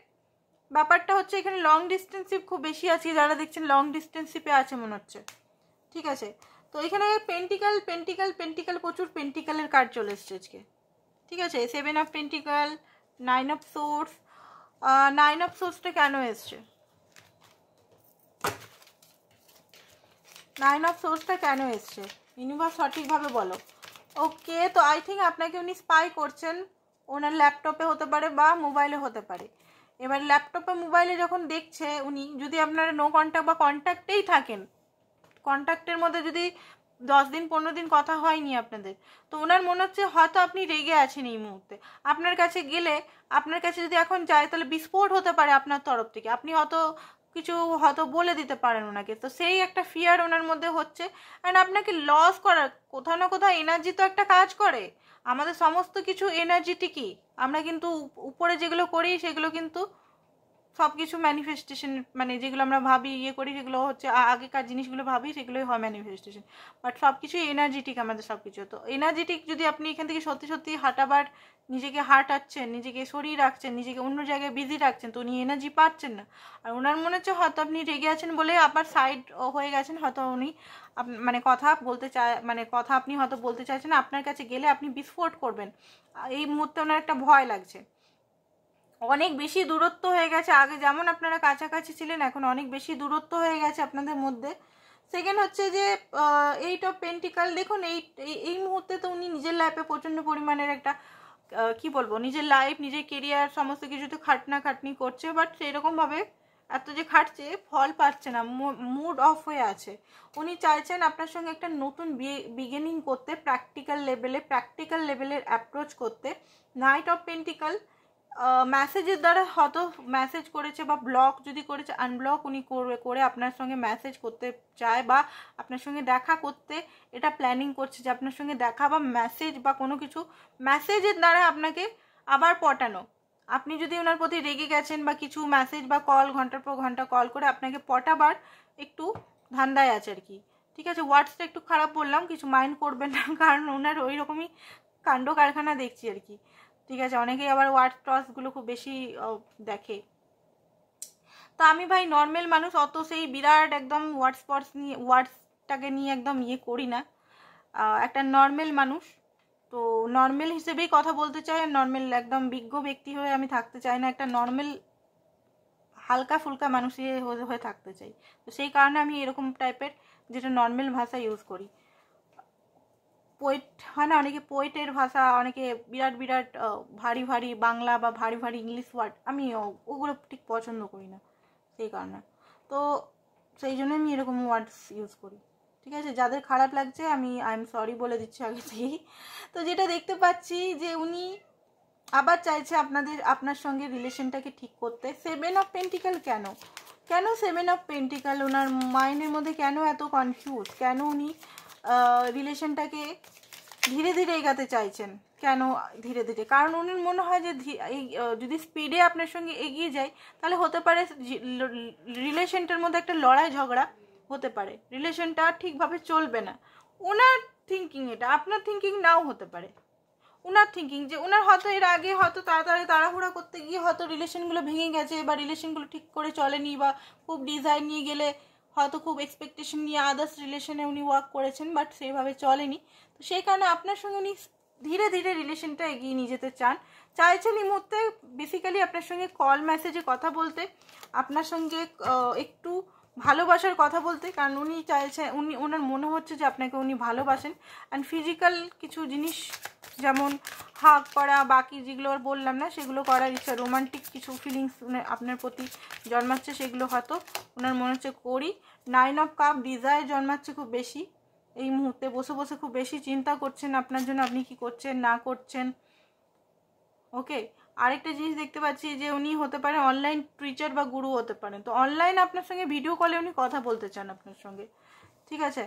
Speaker 1: ব্যাপারটা হচ্ছে এখানে লং ডিস্টেন্সিপ খুব বেশি আছে, যারা দেখছেন লং ডিস্টেন্সিপে আছে মনে হচ্ছে, ঠিক আছে। তো এখানে পেন্টিকাল পেন্টিকাল পেন্টিকাল, প্রচুর পেন্টিকালের কার্ড চলে এসছে আজকে, ঠিক আছে। 7 of pentacle, 9 of swords. 9 of সোর্সটা কেন এসছে, 9 অফ সোর্সটা কেন এসছে, ইউনিভার্স সঠিকভাবে বলো। ওকে, তো আই থিঙ্ক আপনাকে উনি স্পাই করছেন, ওনার ল্যাপটপে হতে পারে বা মোবাইলে হতে পারে। এবার ল্যাপটপ বা মোবাইলে যখন দেখছে উনি, যদি আপনারা নো কন্ট্যাক্ট বা কন্ট্যাক্টেই থাকেন, কন্ট্যাক্টের মধ্যে যদি 10 দিন 15 দিন কথা হয়নি আপনাদের, তো ওনার মনে হচ্ছে হয়তো আপনি রেগে আছেন এই মুহূর্তে। আপনার কাছে গেলে, আপনার কাছে যদি এখন যায় তাহলে বিস্ফোট হতে পারে আপনার তরফ থেকে, আপনি হয়তো কিছু হয়তো বলে দিতে পারেন ওনাকে। তো সেই একটা ফিয়ার ওনার মধ্যে হচ্ছে। অ্যান্ড আপনাকে লস করার, কোথাও না কোথাও এনার্জি তো একটা কাজ করে, আমাদের সমস্ত কিছু এনার্জেটিকই। আমরা কিন্তু উপরে যেগুলো করি সেগুলো কিন্তু সব কিছু ম্যানিফেস্টেশন, মানে যেগুলো আমরা ভাবি ইয়ে করি সেগুলো হচ্ছে আগেকার জিনিসগুলো ভাবি সেগুলোই হয় ম্যানিফেস্টেশন। বাট সব কিছুই এনার্জেটিক আমাদের সব কিছু। তো এনার্জেটিক যদি আপনি এখান থেকে সত্যি সত্যি হাঁটাবার, নিজেকে হাঁটাচ্ছেন, নিজেকে শরীর রাখছেন, নিজেকে অন্য জায়গায় বিজি রাখছেন, তো উনি এনার্জি পাচ্ছেন না। আর ওনার মনে হচ্ছে হয়তো আপনি রেগে আছেন বলে আবার সাইড হয়ে গেছেন, হয়তো উনি মানে কথা বলতে চায়, মানে কথা আপনি হয়তো বলতে চাইছেন, আপনার কাছে গেলে আপনি বিস্ফোট করবেন, এই মুহূর্তে ওনার একটা ভয় লাগছে। অনেক বেশি দূরত্ব হয়ে গেছে, আগে যেমন আপনারা কাছাকাছি ছিলেন এখন অনেক বেশি দূরত্ব হয়ে গেছে আপনাদের মধ্যে। সেকেন্ড হচ্ছে যে 8 অফ পেন্টিকাল, দেখুন এই মুহূর্তে তো উনি নিজের লাইফে প্রচণ্ড পরিমাণের একটা কি বলবো, নিজের লাইফ, নিজের কেরিয়ার সমস্ত কিছুতে খাটনি করছে, বাট সেরকমভাবে এত যে খাটছে ফল পাচ্ছে না, মুড অফ হয়ে আছে। উনি চাইছেন আপনার সঙ্গে একটা নতুন বিগিনিং করতে, প্র্যাকটিক্যাল লেভেলের অ্যাপ্রোচ করতে। নাইট অফ পেন্টিকাল, মেসেজের দ্বারা হয়তো মেসেজ করেছে বা ব্লক যদি করেছে, আনব্লক উনি করে আপনার সঙ্গে মেসেজ করতে চায় বা আপনার সঙ্গে দেখা করতে এটা প্ল্যানিং করছে, যে আপনার সঙ্গে দেখা বা মেসেজ বা কোনো কিছু মেসেজের দ্বারা আপনাকে আবার পটানো। আপনি যদি ওনার প্রতি রেগে গেছেন বা কিছু মেসেজ বা কল ঘন্টার পর ঘন্টা কল করে আপনাকে পটাবার একটু ধান্দায় আছে আর কি। ঠিক আছে, ওয়ার্ডসটা একটু খারাপ বললাম, কিছু মাইন্ড করবেন না, কারণ ওনার ওই রকমই কাণ্ড কারখানা দেখছি আর কি। ঠিক আছে, অনেকেই আবার ওয়ার্ড টসগুলো খুব বেশি দেখে। তো আমি ভাই নর্মাল মানুষ, অত সেই বিরাট একদম ওয়ার্ডসটাকে নিয়ে একদম ইয়ে করি না, একটা নর্মাল মানুষ। তো নর্মাল হিসেবেই কথা বলতে চাই, নর্মাল একদম বিজ্ঞ ব্যক্তি হয়ে আমি থাকতে চাই না, একটা নর্মাল হালকা ফুলকা মানুষ হয়ে থাকতে চাই। তো সেই কারণে আমি এরকম টাইপের যেটা নর্মাল ভাষা ইউজ করি। পোয়েট হয় না অনেকে, পোয়েটের ভাষা, অনেকে বিরাট বিরাট ভারী ভারী বাংলা বা ভারী ভারী ইংলিশ ওয়ার্ড, আমি ওগুলো ঠিক পছন্দ করি না সেই কারণে। তো সেই জন্য আমি এরকম ওয়ার্ডস ইউজ করি। ঠিক আছে, যাদের খারাপ লাগছে আমি আই এম সরি বলে দিচ্ছি আগে থেকেই। তো যেটা দেখতে পাচ্ছি যে উনি আবার চাইছে আপনার সঙ্গে রিলেশনটাকে ঠিক করতে। 7 অফ পেন্টিকাল, কেন 7 অফ পেন্টিকাল? ওনার মাইন্ডের মধ্যে কেন এত কনফিউজ, কেন উনি রিলেশনটাকে ধীরে ধীরে এগাতে চাইছেন, কেন ধীরে ধীরে? কারণ উনার মনে হয় যে যদি স্পিডে আপনার সঙ্গে এগিয়ে যায় তাহলে হতে পারে রিলেশনটার মধ্যে একটা লড়াই ঝগড়া হতে পারে, রিলেশনটা ঠিকভাবে চলবে না। ওনার থিঙ্কিং এটা, আপনার থিঙ্কিং নাও হতে পারে। ওনার থিঙ্কিং যে ওনার হয়তো এর আগে হয়তো তাড়াতাড়ি তাড়াহুড়া করতে গিয়ে হয়তো রিলেশনগুলো ভেঙে গেছে, বা রিলেশনগুলো ঠিক করে চলেনি, বা খুব ডিজাইন নিয়ে গেলে হয়তো খুব এক্সপেকটেশন নিয়ে আদার্স রিলেশনে উনি ওয়ার্ক করেছেন, বাট সেইভাবে চলেনি। তো সেই কারণে আপনার সঙ্গে উনি ধীরে ধীরে রিলেশনটা এগিয়ে নিয়ে যেতে চাইছেন এই মুহূর্তে। বেসিক্যালি আপনার সঙ্গে কল মেসেজে কথা বলতে, আপনার সঙ্গে একটু ভালোবাসার কথা বলতে, কারণ উনি চাইছেন, ওনার মনে হচ্ছে যে আপনাকে উনি ভালোবাসেন। অ্যান্ড ফিজিক্যাল কিছু জিনিস যেমন হাগ করা, বাকি যেগুলো আর বললাম না সেগুলো করার ইচ্ছা, রোমান্টিক কিছু ফিলিংস আপনার প্রতি জন্মাচ্ছে, সেগুলো হয়তো ওনার মনে হচ্ছে করি। 9 অফ কাপ, ডিজায়ার জন্মাচ্ছে খুব বেশি এই মুহূর্তে, বসে বসে খুব বেশি চিন্তা করছেন আপনার জন্য, আপনি কি করছেন না করছেন। ওকে, আরেকটা জিনিস দেখতে পাচ্ছি যে উনি হতে পারে অনলাইন টিচার বা গুরু হতে পারেন। তো অনলাইন আপনার সঙ্গে ভিডিও কলে উনি কথা বলতে চান আপনার সঙ্গে। ঠিক আছে,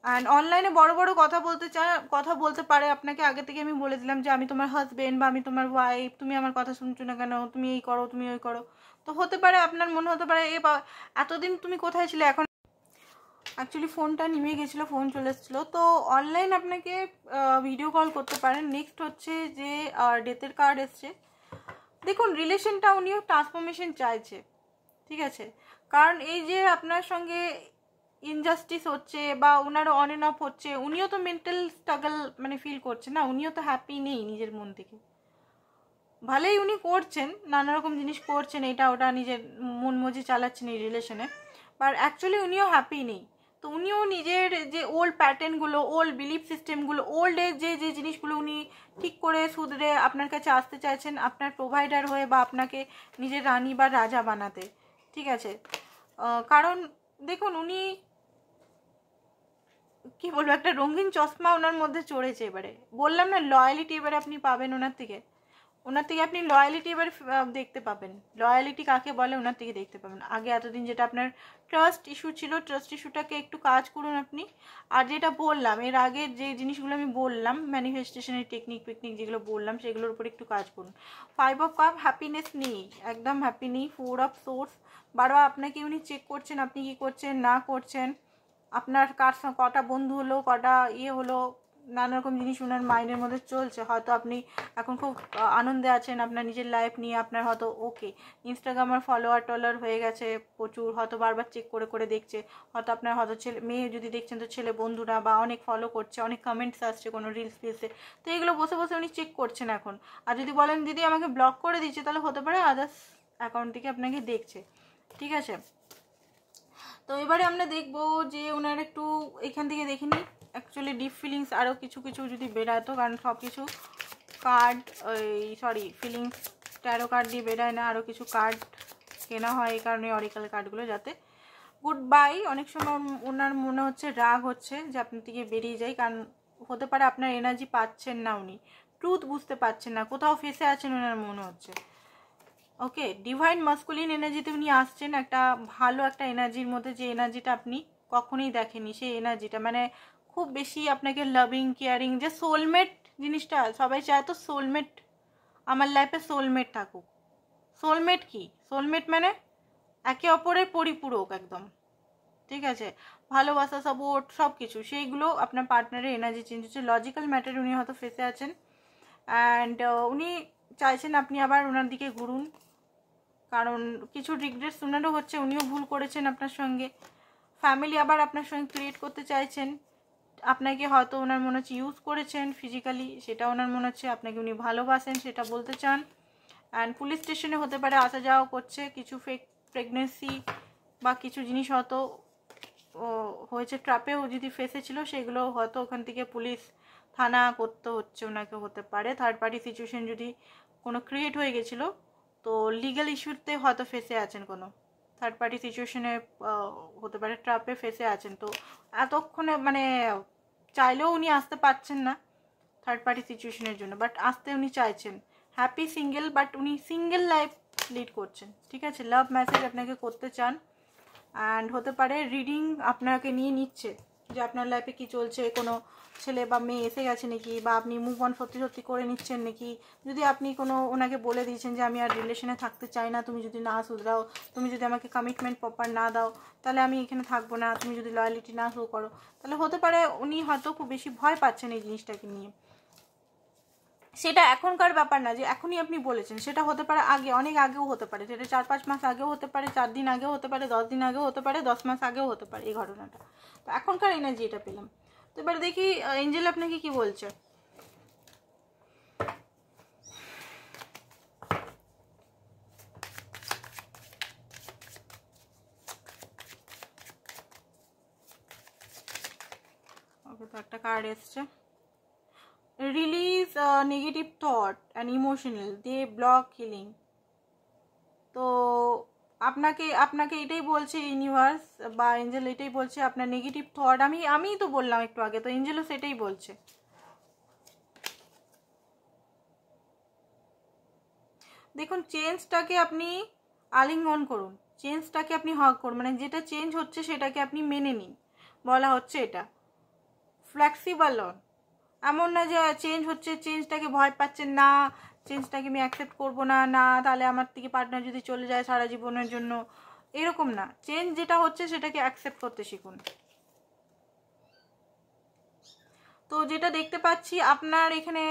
Speaker 1: অ্যান্ড অনলাইনে বড় বড় কথা বলতে পারে আপনাকে। আগে থেকে আমি বলে দিলাম যে আমি তোমার হাজবেন্ড বা আমি তোমার ওয়াইফ, তুমি আমার কথা শুনছো না কেন, তুমি এই করো, তুমি ওই করো। তো হতে পারে আপনার মনে হতে পারে এতদিন তুমি কোথায় ছিলে, এখন অ্যাকচুয়ালি ফোনটা নিমে গেছিলো, ফোন চলে এসেছিলো। তো অনলাইন আপনাকে ভিডিও কল করতে পারেন। নেক্সট হচ্ছে যে ডেথের কার্ড এসছে। দেখুন রিলেশনটা উনিও ট্রান্সফরমেশন চাইছে। ঠিক আছে, কারণ এই যে আপনার সঙ্গে ইনজাস্টিস হচ্ছে বা ওনারও অন এন্ড অফ হচ্ছে, উনিও তো মেন্টাল স্ট্রাগল মানে ফিল করছে না, উনিও তো হ্যাপি নেই নিজের মন থেকে। ভালোই উনি করছেন, নানা রকম জিনিস করছেন, এটা ওটা নিজের মন মজি চালাচ্ছেন এই রিলেশনে, বাট অ্যাকচুয়ালি উনিও হ্যাপি নেই। তো উনিও নিজের যে ওল্ড প্যাটার্নগুলো, ওল্ড বিলিফ সিস্টেমগুলো, ওল্ডের যে যে জিনিসগুলো উনি ঠিক করে শুধরে আপনার কাছে আসতে চাইছেন আপনার প্রোভাইডার হয়ে, বা আপনাকে নিজের রানী বা রাজা বানাতে। ঠিক আছে, কারণ দেখুন উনি কি বলবো, একটা রঙিন চশমা ওনার মধ্যে চড়েছে। এবারে বললাম না, লয়ালিটি এবারে আপনি পাবেন ওনার থেকে আপনি লয়ালিটি এবার দেখতে পাবেন। লয়ালিটি কাকে বলে ওনার থেকে দেখতে পাবেন। আগে এতদিন যেটা আপনার ট্রাস্ট ইস্যু ছিল, ট্রাস্ট ইস্যুটাকে একটু কাজ করুন আপনি। আর যেটা বললাম এর আগে, যে জিনিসগুলো আমি বললাম ম্যানিফেস্টেশনের টেকনিক যেগুলো বললাম, সেগুলোর উপর একটু কাজ করুন। 5 অফ কাপ, হ্যাপিনেস নেই, একদম হ্যাপি নেই। 4 অফ সোর্স, বারবার আপনাকে উনি চেক করছেন আপনি কি করছেন না করছেন, আপনার কার সঙ্গে কটা বন্ধু হলো, কটা হলো, নানা রকম জিনিস ওনার মাইন্ডের মধ্যে চলছে। হয়তো আপনি এখন খুব আনন্দে আছেন আপনার নিজের লাইফ নিয়ে, আপনার হয়তো ওকে ইনস্টাগ্রামের ফলোয়ার টলার হয়ে গেছে প্রচুর, হয়তো বারবার চেক করে করে দেখছে। হয়তো আপনার হয়তো ছেলে মেয়ে যদি দেখছেন তো ছেলে বন্ধুরা বা অনেক ফলো করছে, অনেক কমেন্টস আসছে কোনো রিলস ফিলসে, তো এগুলো বসে বসে উনি চেক করছেন এখন। আর যদি বলেন দিদি আমাকে ব্লক করে দিচ্ছে, তাহলে হতে পারে আদার্স অ্যাকাউন্ট থেকে আপনাকে দেখছে। ঠিক আছে, তো এবারে আমরা দেখবো যে ওনার একটু এখান থেকে দেখে নিই অ্যাকচুয়ালি ডিপ ফিলিংস আরও কিছু কিছু যদি বেরাতো, কারণ সব কিছু কার্ড ফিলিংস ট্যারো কার্ড দিয়ে বেরায় না, আরও কিছু কার্ড কেনা হয় এই কারণে অরিকাল কার্ডগুলো, যাতে গুড বাই। অনেক সময় ওনার মনে হচ্ছে রাগ হচ্ছে যে আপনার থেকে বেরিয়ে যায়, কারণ হতে পারে আপনার এনার্জি পাচ্ছেন না, উনি ট্রুথ বুঝতে পারছেন না, কোথাও ফেসে আছেন ওনার মনে হচ্ছে। ওকে, ডিভাইন মাস্কুলিন এনার্জিতে উনি আসছেন, একটা ভালো একটা এনার্জির মধ্যে, যে এনার্জিটা আপনি কখনোই দেখেনি, সেই এনার্জিটা মানে খুব বেশি আপনাকে লাভিং কেয়ারিং, যে সোলমেট জিনিসটা সবাই চায়, তো সোলমেট আমার লাইফে সোলমেট থাকুক। সোলমেট কি? সোলমেট মানে একে অপরের পরিপূরক একদম। ঠিক আছে, ভালোবাসা, সাপোর্ট, সব কিছু, সেইগুলো আপনার পার্টনারের এনার্জি চেঞ্জ হচ্ছে। লজিক্যাল ম্যাটারে উনি হয়তো ফেসে আছেন, অ্যান্ড উনি চাইছেন আপনি আবার ওনার দিকে ঘুরুন, কারণ কিছু রিগ্রেটস ওনারও হচ্ছে, উনিও ভুল করেছেন আপনার সঙ্গে। ফ্যামিলি আবার আপনার সঙ্গে ক্রিয়েট করতে চাইছেন, আপনাকে হয়তো ওনার মনে হচ্ছে ইউজ করেছেন ফিজিক্যালি, সেটা ওনার মনে হচ্ছে, আপনাকে উনি ভালোবাসেন সেটা বলতে চান। অ্যান্ড পুলিশ স্টেশনে হতে পারে আসা যাওয়া করছে, কিছু ফেক প্রেগনেন্সি বা কিছু জিনিস হয়তো হয়েছে, ট্রাপেও যদি ফেসেছিল সেগুলো হয়তো ওখান থেকে পুলিশ থানা করতে হচ্ছে ওনাকে, হতে পারে থার্ড পার্টি সিচুয়েশন যদি কোনো ক্রিয়েট হয়ে গেছিলো, তো লিগ্যাল ইস্যুতে হয়তো ফেসে আছেন, কোনো থার্ড পার্টি সিচুয়েশনে হতে পারে ট্রাপে ফেসে আছেন। তো এতক্ষণে মানে চাইলেও উনি আসতে পারছেন না থার্ড পার্টি সিচুয়েশনের জন্য, বাট আসতে উনি চাইছেন। হ্যাপি সিঙ্গেল, বাট উনি সিঙ্গেল লাইফ লিড করছেন। ঠিক আছে, লাভ মেসেজ আপনাকে করতে চান, অ্যান্ড হতে পারে রিডিং আপনাকে নিয়ে নিচ্ছে যে আপনার লাইফে কি চলছে, কোনো ছেলে বা মেয়ে এসে গেছে নাকি, বা আপনি মুভ অন সত্যি সত্যি করে নিচ্ছেন নাকি। যদি আপনি কোনো ওনাকে বলে দিয়েছেন যে আমি আর রিলেশনে থাকতে চাই না, তুমি যদি না শুধরাও, তুমি যদি আমাকে কমিটমেন্ট প্রপার না দাও, তাহলে আমি এখানে থাকবো না, তুমি যদি লয়ালিটি না শো করো, তাহলে হতে পারে উনি হয়তো খুব বেশি ভয় পাচ্ছেন এই জিনিসটাকে নিয়ে। সেটা এখনকার ব্যাপার না যে এখনই আপনি বলেছেন, সেটা হতে পারে আগে, অনেক আগেও হতে পারে, সেটা 4-5 মাস আগেও হতে পারে, 4 দিন আগেও হতে পারে, 10 দিন আগেও হতে পারে, 10 মাস আগেও হতে পারে এই ঘটনাটা। তো এখনকার এনার্জি এটা পেলাম। তো এবার দেখি এঞ্জেল আপনাকে কি বলছে। ওকে, তো একটা কার্ড এসছে, release negative thought and emotional the block healing. তো আপনাকে এটাই বলছে ইউনিভার্স বা এঞ্জেল, এটাই বলছে আপনার নেগেটিভ থট, আমিই তো বললাম একটু আগে, তো এঞ্জেলও সেটাই বলছে। দেখুন, চেঞ্জটাকে আপনি আলিঙ্গন করুন, চেঞ্জটাকে আপনি হক করুন, মানে যেটা চেঞ্জ হচ্ছে সেটাকে আপনি মেনে নিন, বলা হচ্ছে এটা। ফ্লেক্সিবল হন, এমন না যে চেঞ্জ হচ্ছে চেঞ্জটাকে ভয় পাচ্ছেন, না চেঞ্জটাকে আমি অ্যাকসেপ্ট করবো না, না তাহলে আমার থেকে পার্টনার যদি চলে যায় সারা জীবনের জন্য, এরকম না। চেঞ্জ যেটা হচ্ছে সেটাকে অ্যাকসেপ্ট করতে শিখুন। তো যেটা দেখতে পাচ্ছি আপনার এখানে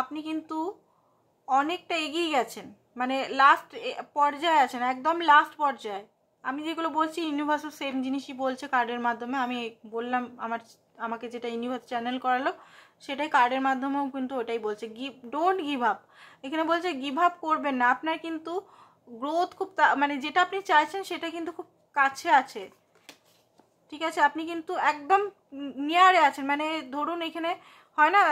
Speaker 1: আপনি কিন্তু অনেকটা এগিয়ে গেছেন, মানে লাস্ট পর্যায়ে আছেন, একদম লাস্ট পর্যায়ে। আমি যেগুলো বলছি ইউনিভার্সও সেম জিনিসই বলছে কার্ডের মাধ্যমে। আমি বললাম আমাকে যেটা ইউনিভার্স চ্যানেল করালো সেটাই কার্ডের মাধ্যমেও কিন্তু ওটাই বলছে, ডোন্ট গিভ আপ। এখানে বলছে গিভ আপ করবেন না, আপনার কিন্তু গ্রোথ খুব মানে যেটা আপনি চাইছেন সেটা কিন্তু খুব কাছে আছে। ঠিক আছে, আপনি কিন্তু একদম নিয়ারে আছেন, মানে ধরুন এখানে হয় না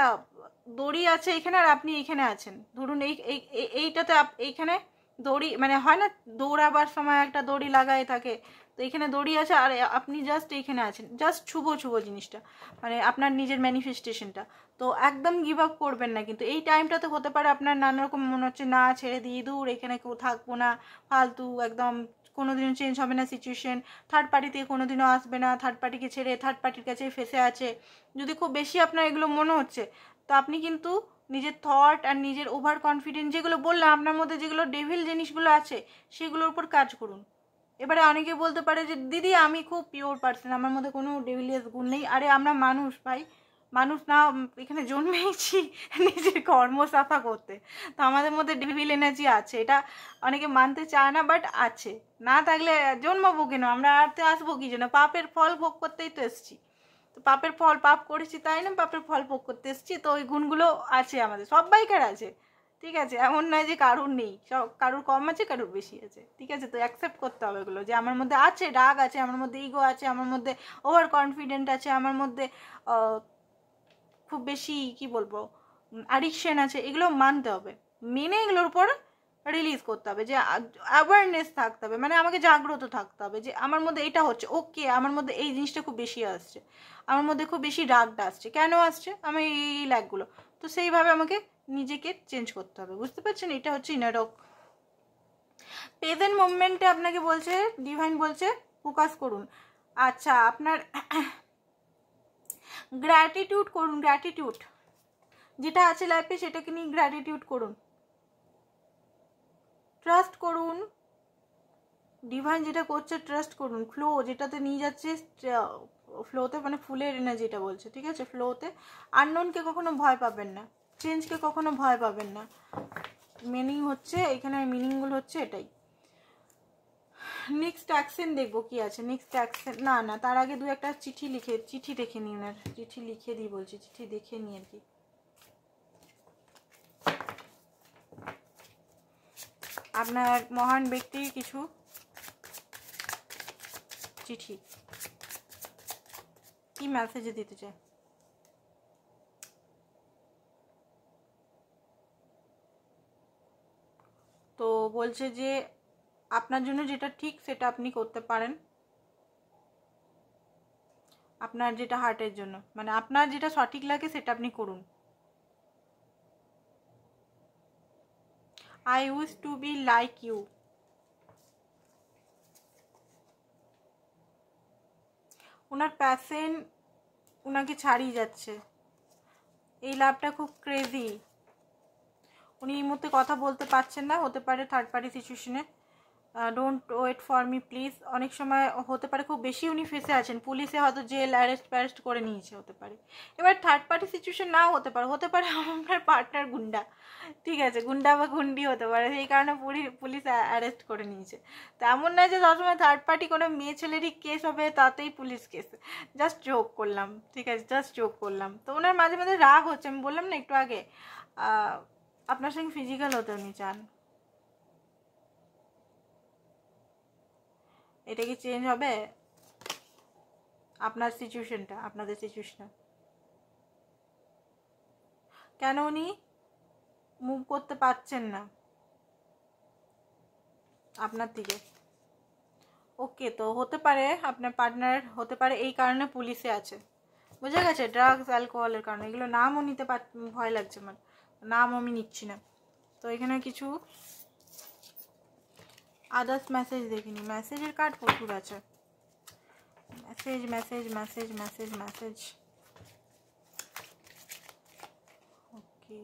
Speaker 1: দড়ি আছে এখানে আর আপনি এখানে আছেন, ধরুন এইটাতে এইখানে দড়ি মানে হয় না দৌড়াবার সময় একটা দড়ি লাগাই থাকে, তো এখানে দড়ি আছে আর আপনি জাস্ট এইখানে আছেন, জাস্ট ছুবো জিনিসটা, মানে আপনার নিজের ম্যানিফেস্টেশনটা। তো একদম গিভ আপ করবেন না, কিন্তু এই টাইমটাতে হতে পারে আপনার নানা রকম মনে হচ্ছে না ছেড়ে দিয়ে দূর এখানে কেউ থাকবো না, ফালতু একদম কোনোদিনও চেঞ্জ হবে না সিচুয়েশন, থার্ড পার্টি থেকে কোনোদিনও আসবে না, থার্ড পার্টিকে ছেড়ে থার্ড পার্টির কাছে ফেসে আছে, যদি খুব বেশি আপনার এগুলো মনে হচ্ছে, তো আপনি কিন্তু নিজের থট আর নিজের ওভার কনফিডেন্স যেগুলো বললাম আপনার মধ্যে যেগুলো ডেভিল জিনিসগুলো আছে সেগুলোর উপর কাজ করুন। এবারে অনেকে বলতে পারে যে দিদি আমি খুব পিওর পার্সন, আমার মধ্যে কোনো ডেভিলিয়াস গুণ নেই। আরে আমরা মানুষ ভাই, মানুষ না এখানে জন্মেইছি নিজের কর্ম সাফা করতে, তো আমাদের মধ্যে ডেভিল এনার্জি আছে, এটা অনেকে মানতে চায় না, বাট আছে। না থাকলে জন্মাবো কেন, আমরা আর্থে আসবো কি জন্য? পাপের ফল ভোগ করতেই তো এসছি, তো পাপের ফল পাপ করেছি তাই না পাপের ফল ভোগ করতে এসছি, তো ওই গুণগুলো আছে আমাদের সবাইকার আছে, ঠিক আছে? এমন নয় যে কারুর নেই, সব কারুর কম আছে কারুর বেশি আছে, ঠিক আছে? তো অ্যাকসেপ্ট করতে হবে এগুলো, যে আমার মধ্যে আছে রাগ আছে, আমার মধ্যে ইগো আছে, আমার মধ্যে ওভার কনফিডেন্ট আছে, আমার মধ্যে খুব বেশি কি বলবো অ্যাডিকশন আছে, এগুলো মানতে হবে, মেনে এগুলোর উপর রিলিজ করতে হবে, যে অ্যাওয়ারনেস থাকতে হবে, মানে আমাকে জাগ্রত থাকতে হবে যে আমার মধ্যে এটা হচ্ছে, ওকে আমার মধ্যে এই জিনিসটা খুব বেশি আসছে, আমার মধ্যে খুব বেশি রাগটা আসছে, কেন আসছে আমি এই ল্যাগগুলো, তো সেইভাবে আমাকে নিজেকে চেঞ্জ করতে হবে, বুঝতে পারছেন? এটা হচ্ছে ইনারক প্রেজেন্ট মুভমেন্টে আপনাকে বলছে, ডিভাইন বলছে ফোকাস করুন। আচ্ছা, আপনার গ্র্যাটিটিউড করুন, গ্র্যাটিটিউড যেটা আছে লাইফে সেটাকে নিয়ে গ্র্যাটিটিউড করুন, ট্রাস্ট করুন, ডিভাইন যেটা করছে ট্রাস্ট করুন, ফ্লো যেটাতে নিয়ে যাচ্ছে ফ্লোতে, মানে ফুলের এনার্জিটা বলছে, ঠিক আছে? ফ্লোতে আননোনকে কখনো ভয় পাবেন না, চেঞ্জকে কখনো ভয় পাবেন না, মিনিং হচ্ছে এখানে, মিনিংগুলো হচ্ছে এটাই। নেক্সট অ্যাকশন দেখবো কি আছে, নেক্সট অ্যাকশন, না তার আগে দু একটা চিঠি দেখে নিন, আর চিঠি লিখে দিই বলছি, চিঠি দেখে নিই আর কি। আপনার মহান ব্যক্তির কিছু চিঠি কি মেসেজ দিতে চায়? তো বলছে যে আপনার জন্য যেটা ঠিক সেটা আপনি করতে পারেন, আপনার যেটা হার্টের জন্য, মানে আপনার যেটা সঠিক লাগে সেটা আপনি করুন। I wish to be like you. Owner passion ওনাকে ছাড়িয়ে যাচ্ছে, এই লাভটা খুব ক্রেজি, উনি এই মুহূর্তে কথা বলতে পারছেন না, হতে পারে থার্ড পার্টি সিচুয়েশনে, don't wait for me please, অনেক সময় হতে পারে খুব বেশি উনি ফেসে আছেন, পুলিশে হয়তো জেল অ্যারেস্ট করে নিয়েছে, হতে পারে। এবার থার্ড পার্টি সিচুয়েশন নাও হতে পারে আপনার পার্টনার গুন্ডা, ঠিক আছে? গুন্ডা বা গুন্ডি হতে পারে, সেই কারণে পুলিশ অ্যারেস্ট করে নিয়েছে। তো এমন নয় যে সবসময় থার্ড পার্টি কোনো মেয়ে ছেলেরই কেস হবে তাতেই পুলিশ কেস, জাস্ট জোক করলাম, ঠিক আছে? জাস্ট জোক করলাম। তো ওনার মাঝে মাঝে রাগ হচ্ছে, আমি বললাম না একটু আগে, আপনার সঙ্গে ফিজিক্যাল হতে উনি চান, এটা কি চেঞ্জ হবে আপনার সিচুয়েশনটা, আপনাদের সিচুয়েশনটা? কেন উনি মুভ করতে পারছেন না আপনার দিকে? ওকে, তো হতে পারে আপনার পার্টনার হতে পারে এই কারণে পুলিশে আছে, বোঝা গেছে? ড্রাগস অ্যালকোহলের কারণে, এগুলো নামও নিতে ভয় লাগছে আমার, নাম আমি নিচ্ছি না। তো এখানে কিছু আদার্স মেসেজ দেখিনি, মেসেজের কার্ড প্রচুর আছে, message message message message message. Okay,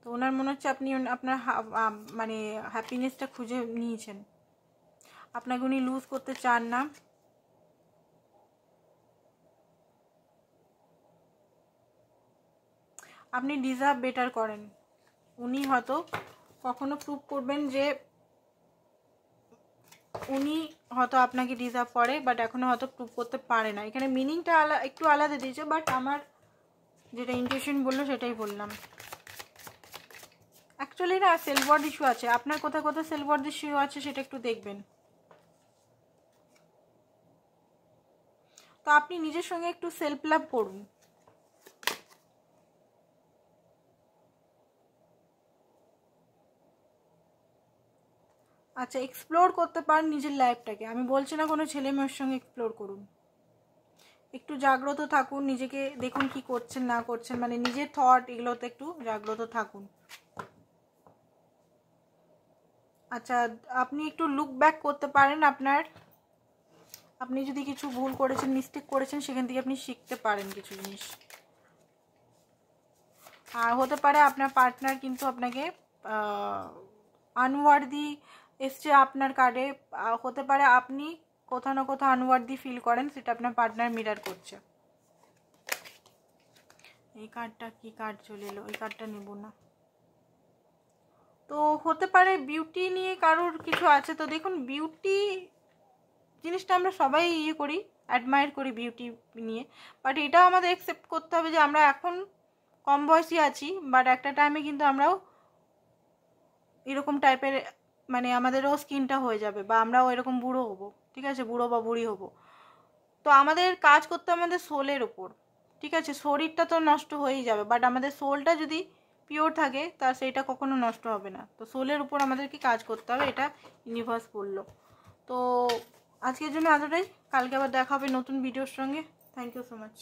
Speaker 1: তো ওনার মনে হচ্ছে আপনি আপনার মানে হ্যাপিনেসটা খুঁজে নিয়েছেন, আপনাকে উনি লুজ করতে চান না, আপনি ডিজার্ভ বেটার করেন, উনি হয়তো কখনো প্রুভ করবেন যে উনি হয়তো আপনাকে ডিজার্ভ করে, বাট এখনো হয়তো প্রুভ করতে পারে না, এখানে মিনিংটা একটু আলাদা দিয়েছে, বাট আমার যেটা ইনটিউশন বললো সেটাই বললাম। অ্যাকচুয়ালি না সেলফ ওয়ার্থ ইস্যু আছে আপনার, কোথায় কোথায় সেলফ ওয়ার্থ ইস্যু আছে সেটা একটু দেখবেন। তো আপনি নিজের সঙ্গে একটু সেলফ লাভ করুন। আচ্ছা, এক্সপ্লোর করতে পারেন নিজের লাইফটাকে, আমি বলছি না কোনো ছেলে মেয়ের সঙ্গে এক্সপ্লোর করুন, একটু জাগ্রত থাকুন, নিজেকে দেখুন কি করছেন না করছেন, মানে নিজের থট এগুলোতে একটু জাগ্রত থাকুন। আচ্ছা, আপনি একটু লুক ব্যাক করতে পারেন, আপনি যদি কিছু ভুল করেছেন, মিস্টেক করেছেন, সেখান থেকে আপনি শিখতে পারেন কিছু জিনিস। আর হতে পারে আপনার পার্টনার কিন্তু আপনাকে আনওয়ার্দি এসছে আপনার কার্ডে, হতে পারে আপনি কোথাও না কোথাও আনওয়ার্দি ফিল করেন, সেটা আপনার পার্টনার মিরার করছে। এই কার্ডটা কি কার্ড চলে এলো, এই কার্ডটা নেব না। তো হতে পারে বিউটি নিয়ে কারোর কিছু আছে। তো দেখুন, বিউটি জিনিসটা আমরা সবাই করি, অ্যাডমায়ার করি বিউটি নিয়ে, বাট এটাও আমাদের অ্যাকসেপ্ট করতে হবে যে আমরা এখন কম বয়সী আছি, বাট একটা টাইমে কিন্তু আমরাও এরকম টাইপের, মানে আমাদেরও স্কিনটা হয়ে যাবে, বা আমরাও এরকম বুড়ো হব, ঠিক আছে, বুড়ো বা বুড়ি হব। তো আমাদের কাজ করতে আমাদের সোলের ওপর, ঠিক আছে, শরীরটা তো নষ্ট হয়েই যাবে, বাট আমাদের সোলটা যদি পিওর থাকে তা সেইটা কখনো নষ্ট হবে না। তো সোলের উপর আমাদেরকে কাজ করতে হবে, এটা ইউনিভার্স বললো। তো আজকের জন্য এতটাই, কালকে আবার দেখা হবে নতুন ভিডিওর সঙ্গে। Thank you so much.